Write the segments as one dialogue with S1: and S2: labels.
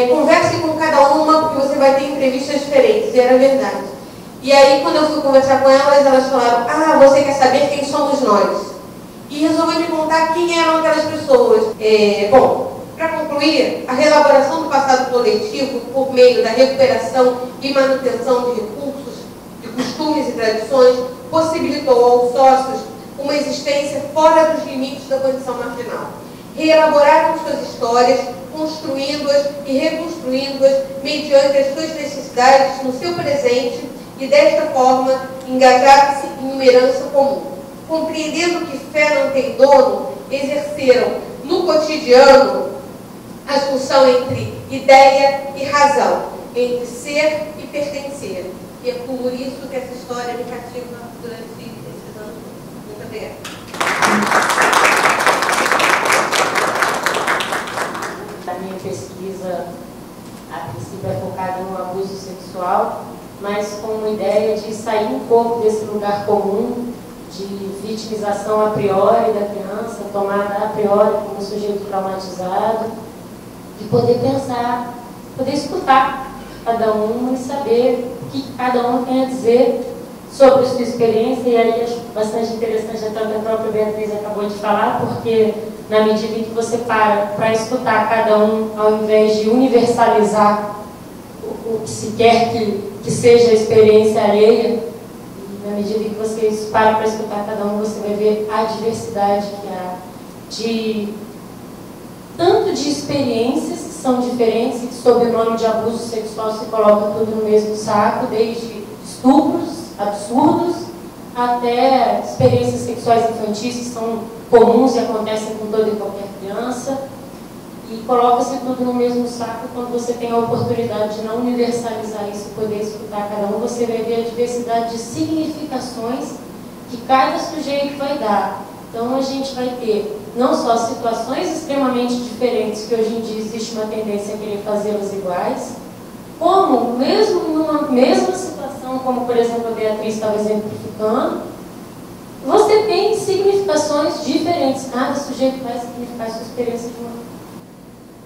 S1: converse com cada uma, porque você vai ter entrevistas diferentes, e era verdade. E aí, quando eu fui conversar com elas falaram, ah, você quer saber quem somos nós? E resolvi me contar quem eram aquelas pessoas. Bom, para concluir, a reelaboração do passado coletivo, por meio da recuperação e manutenção de recursos, de costumes e tradições, possibilitou aos sócios uma existência fora dos limites da condição marginal. Reelaboraram suas histórias, construindo-as e reconstruindo-as mediante as suas necessidades no seu presente e, desta forma, engajaram-se em uma herança comum. Compreendendo que fé não tem dono, exerceram no cotidiano a função entre ideia e razão, entre ser e pertencer. E é por isso que essa história me cativa durante esses anos. Muito obrigada.
S2: A minha pesquisa, a princípio, é focada no abuso sexual, mas com uma ideia de sair um pouco desse lugar comum de vitimização a priori da criança, tomada a priori como sujeito traumatizado, de poder pensar, poder escutar cada um e saber o que cada um tem a dizer sobre a sua experiência. E aí acho bastante interessante até o que a própria Beatriz acabou de falar, porque na medida em que você para escutar cada um, ao invés de universalizar o que se quer que seja a experiência alheia, na medida em que você para escutar cada um, você vai ver a diversidade que há, tanto de experiências que são diferentes e que, sob o nome de abuso sexual, se coloca tudo no mesmo saco, desde estupros absurdos até experiências sexuais infantis que são comuns e acontecem com toda e qualquer criança, e coloca-se tudo no mesmo saco. Quando você tem a oportunidade de não universalizar isso e poder escutar cada um, você vai ver a diversidade de significações que cada sujeito vai dar. Então a gente vai ter não só situações extremamente diferentes, que hoje em dia existe uma tendência a querer fazê-las iguais, como mesmo numa mesma situação, como por exemplo a Beatriz estava exemplificando, você tem significações diferentes. Cada sujeito vai significar a sua experiência de uma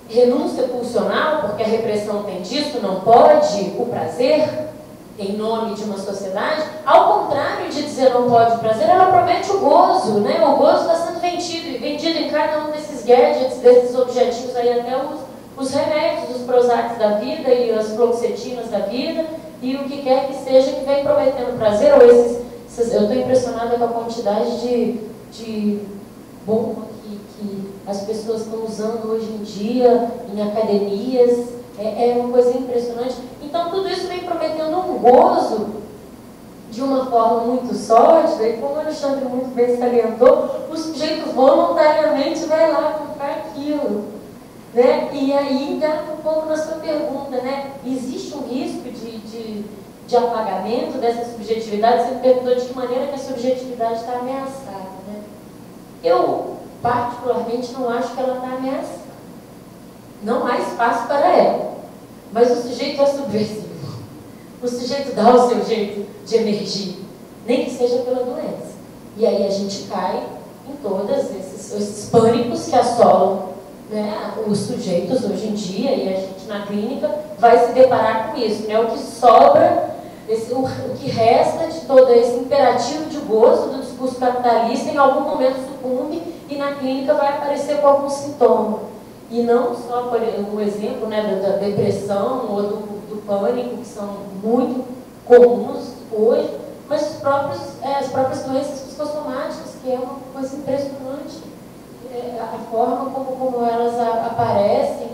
S2: renúncia pulsional, porque a repressão tem disso, não pode o prazer em nome de uma sociedade. Ao contrário de dizer não pode o prazer, ela promete o gozo, né? O gozo está sendo vendido em cada um desses gadgets, desses objetivos aí, até os remédios, os Prozacs da vida e as fluoxetinas da vida e o que quer que seja que vem prometendo prazer. Ou eu estou impressionada com a quantidade de bomba que as pessoas estão usando hoje em dia em academias. É uma coisa impressionante. Então tudo isso vem prometendo um gozo de uma forma muito sórdida, e como o Alexandre muito bem salientou, o sujeito voluntariamente vai lá comprar aquilo, né? E aí engata um pouco na sua pergunta, né? Existe um risco de apagamento dessa subjetividade? Você me perguntou de que maneira que a subjetividade está ameaçada, né? Eu particularmente não acho que ela está ameaçada. Não há espaço para ela. Mas o sujeito é subversivo. O sujeito dá o seu jeito de emergir, nem que seja pela doença. E aí a gente cai em todos esses pânicos que assolam, né, os sujeitos hoje em dia, e a gente na clínica vai se deparar com isso, né? O que sobra, o que resta de todo esse imperativo de gozo do discurso capitalista, em algum momento sucumbe e na clínica vai aparecer com algum sintoma. E não só por o exemplo, né, da depressão ou do pânico, que são muito comuns hoje, mas as próprias doenças psicossomáticas, que é uma coisa impressionante, a forma como elas aparecem,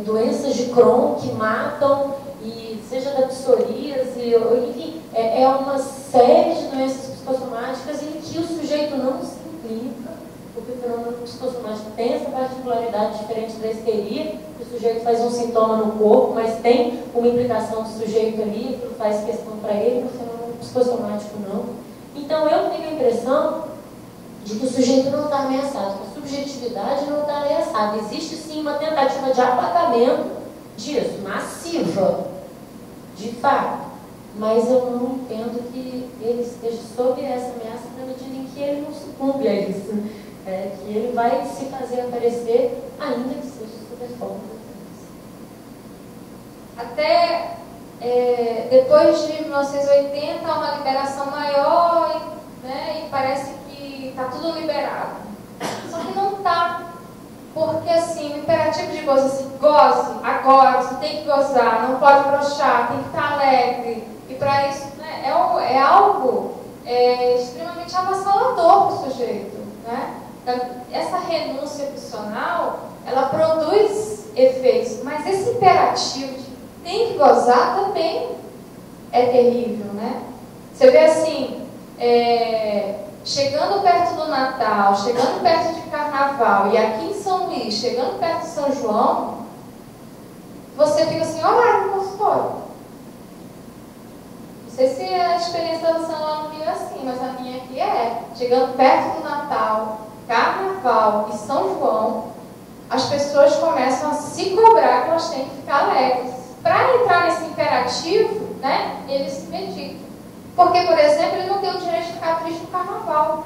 S2: doenças de Crohn que matam, e seja da psoríase, enfim, é uma série de doenças psicossomáticas em que o sujeito não se implica, porque o fenômeno psicossomático tem essa particularidade diferente da histeria, que o sujeito faz um sintoma no corpo, mas tem uma implicação do sujeito ali, aquilo faz questão para ele, no fenômeno psicossomático não. Então eu tenho a impressão de que o sujeito não está ameaçado, que a subjetividade não está ameaçada. Existe sim uma tentativa de apagamento disso, massiva, de fato, mas eu não entendo que ele esteja sob essa ameaça na medida em que ele não sucumbe a isso. Que ele vai se fazer aparecer, ainda que seja sob a forma da doença.
S3: até depois de 1980 há uma liberação maior, né, e parece que está tudo liberado. Só que não está, porque assim, o imperativo de gozo, assim, goze agora, você tem que gozar, não pode broxar, tem que estar alegre. E para isso, né, é algo extremamente avassalador para o sujeito, né? Essa renúncia opcional, ela produz efeitos, mas esse imperativo de tem que gozar também é terrível, né? Você vê assim, chegando perto do Natal, chegando perto de Carnaval, e aqui em São Luís, chegando perto de São João, você fica assim, horário no consultório. Não sei se a experiência da São lá no Rio é assim, mas a minha aqui chegando perto do Natal, Carnaval e São João, as pessoas começam a se cobrar que elas têm que ficar alegres. Para entrar nesse imperativo, né, ele se medicam. Porque, por exemplo, ele não tem o direito de ficar triste no Carnaval.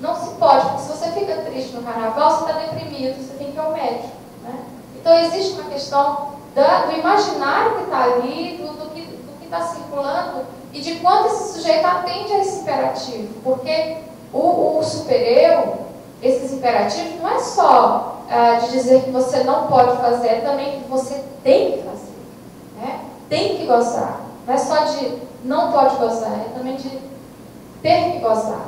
S3: Não se pode, porque se você fica triste no Carnaval, você está deprimido, você tem que ir ao médico, né? Então, existe uma questão do imaginário que está ali, do que está circulando e de quanto esse sujeito atende a esse imperativo. Porque o super-eu, esses imperativos, não é só de dizer que você não pode fazer, é também que você tem que fazer, né? Tem que gozar. Não é só de não pode gozar, é também de ter que gozar.